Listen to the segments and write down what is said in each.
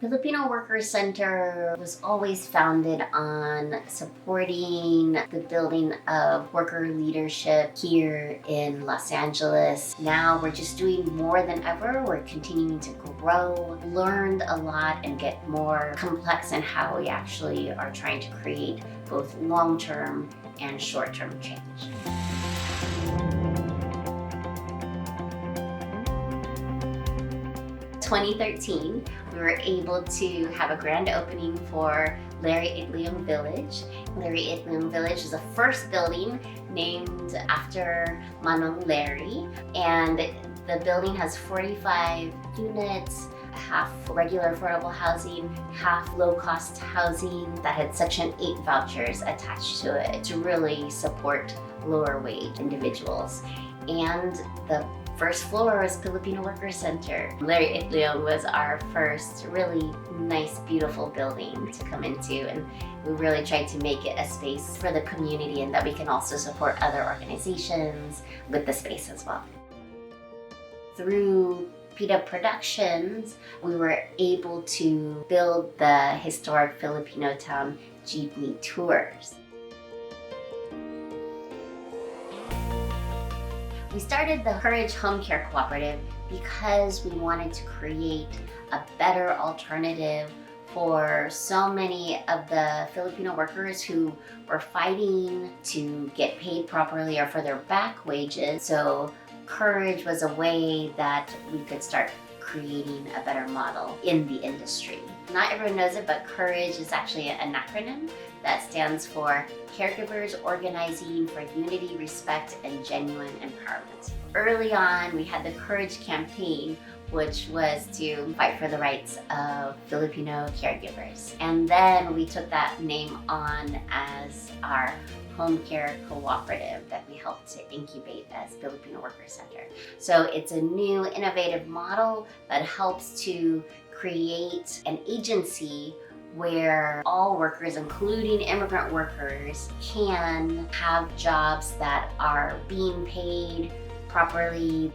Filipino Workers Center was always founded on supporting the building of worker leadership here in Los Angeles. Now we're just doing more than ever. We're continuing to grow, learned a lot, and get more complex in how we actually are trying to create both long-term and short-term change. 2013, we were able to have a grand opening for Larry Itlium Village. Larry Itlium Village is the first building named after Manong Larry, and the building has 45 units, half regular affordable housing, half low-cost housing that had Section 8 vouchers attached to it to really support lower-wage individuals. And the first floor was Pilipino Workers Center. Larry Itlium was our first really nice, beautiful building to come into, and we really tried to make it a space for the community and that we can also support other organizations with the space as well. Through PETA Productions, we were able to build the historic Filipino town jeepney tours. We started the Courage Home Care Cooperative because we wanted to create a better alternative for so many of the Filipino workers who were fighting to get paid properly or for their back wages. So Courage was a way that we could start creating a better model in the industry. Not everyone knows it, but Courage is actually an acronym that stands for Caregivers Organizing for Unity, Respect, and Genuine Empowerment. Early on, we had the Courage campaign, which was to fight for the rights of Filipino caregivers. And then we took that name on as our home care cooperative that we helped to incubate as Filipino Workers Center. So it's a new innovative model that helps to create an agency where all workers, including immigrant workers, can have jobs that are being paid properly.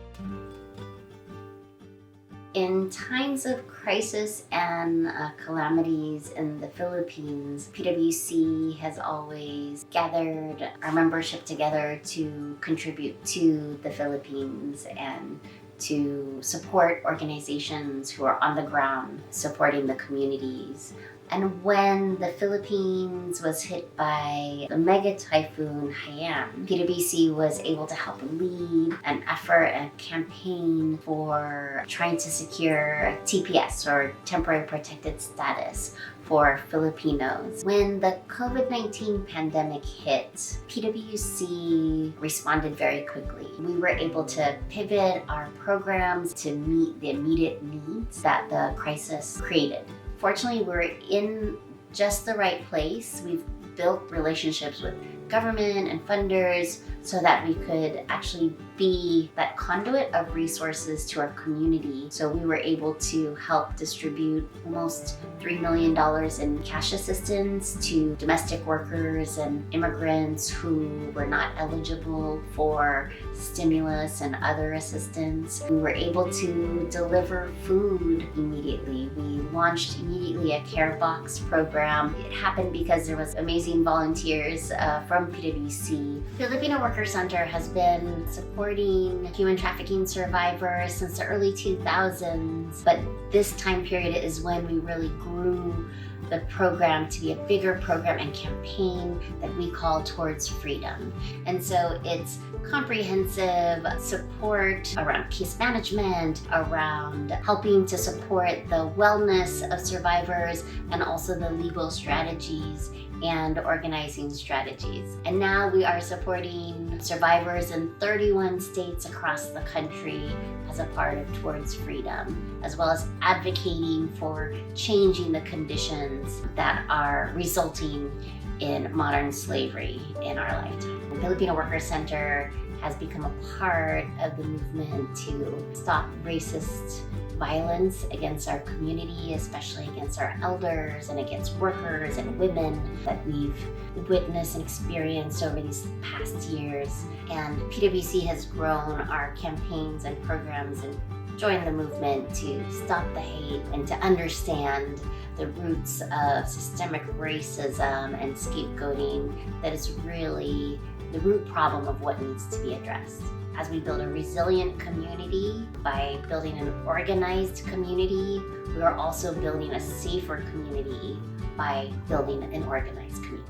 In times of crisis and calamities in the Philippines, PWC has always gathered our membership together to contribute to the Philippines and to support organizations who are on the ground supporting the communities. And when the Philippines was hit by the mega typhoon Haiyan, PWC was able to help lead an effort and campaign for trying to secure TPS, or temporary protected status, for Filipinos. When the COVID-19 pandemic hit, PWC responded very quickly. We were able to pivot our programs to meet the immediate needs that the crisis created. Fortunately, we're in just the right place. We've built relationships with government and funders so that we could actually be that conduit of resources to our community. So we were able to help distribute almost $3 million in cash assistance to domestic workers and immigrants who were not eligible for stimulus and other assistance. We were able to deliver food immediately. We launched immediately a care box program. It happened because there was amazing volunteers from PWC. Filipino Workers Center has been supporting human trafficking survivors since the early 2000s, but this time period is when we really grew the program to be a bigger program and campaign that we call Towards Freedom. And so it's comprehensive support around case management, around helping to support the wellness of survivors, and also the legal strategies and organizing strategies. And now we are supporting survivors in 31 states across the country as a part of Towards Freedom, as well as advocating for changing the conditions that are resulting in modern slavery in our lifetime. The Filipino Workers Center has become a part of the movement to stop racist violence against our community, especially against our elders and against workers and women that we've witnessed and experienced over these past years. And PWC has grown our campaigns and programs and join the movement to stop the hate and to understand the roots of systemic racism and scapegoating that is really the root problem of what needs to be addressed. As we build a resilient community by building an organized community, we are also building a safer community by building an organized community.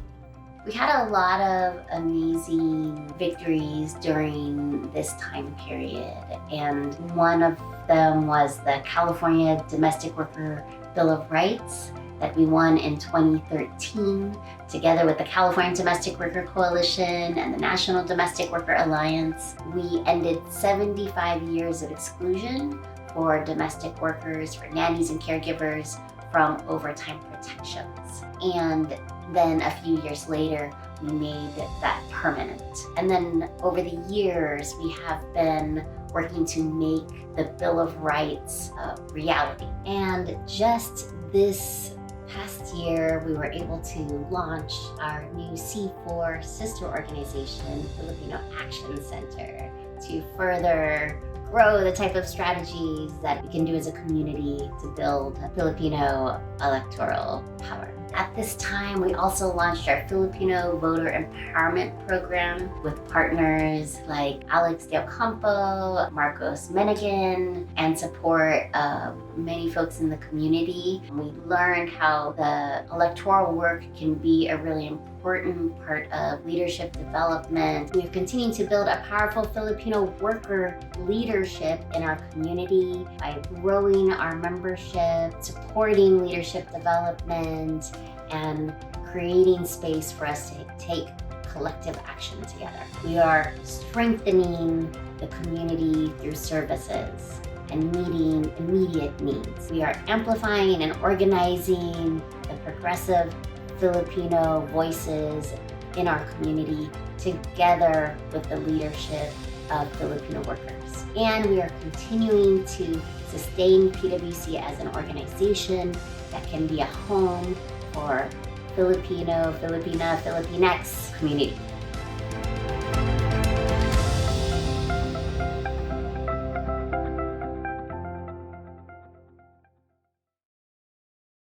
We had a lot of amazing victories during this time period, and one of them was the California Domestic Worker Bill of Rights that we won in 2013, together with the California Domestic Worker Coalition and the National Domestic Worker Alliance. We ended 75 years of exclusion for domestic workers, for nannies and caregivers from overtime protections. And then a few years later, we made that permanent. And then over the years, we have been working to make the Bill of Rights a reality. And just this past year, we were able to launch our new C4 sister organization, Filipino Action Center, to further grow the type of strategies that we can do as a community to build Filipino electoral power. At this time, we also launched our Filipino Voter Empowerment Program with partners like Alex Del Campo, Marcos Menegan, and support of many folks in the community. We learned how the electoral work can be a really important part of leadership development. We're continuing to build a powerful Filipino worker leadership in our community by growing our membership, supporting leadership development, and creating space for us to take collective action together. We are strengthening the community through services and meeting immediate needs. We are amplifying and organizing the progressive Filipino voices in our community together with the leadership of Filipino workers. And we are continuing to sustain PWC as an organization that can be a home for Filipino, Filipina, Filipinx community.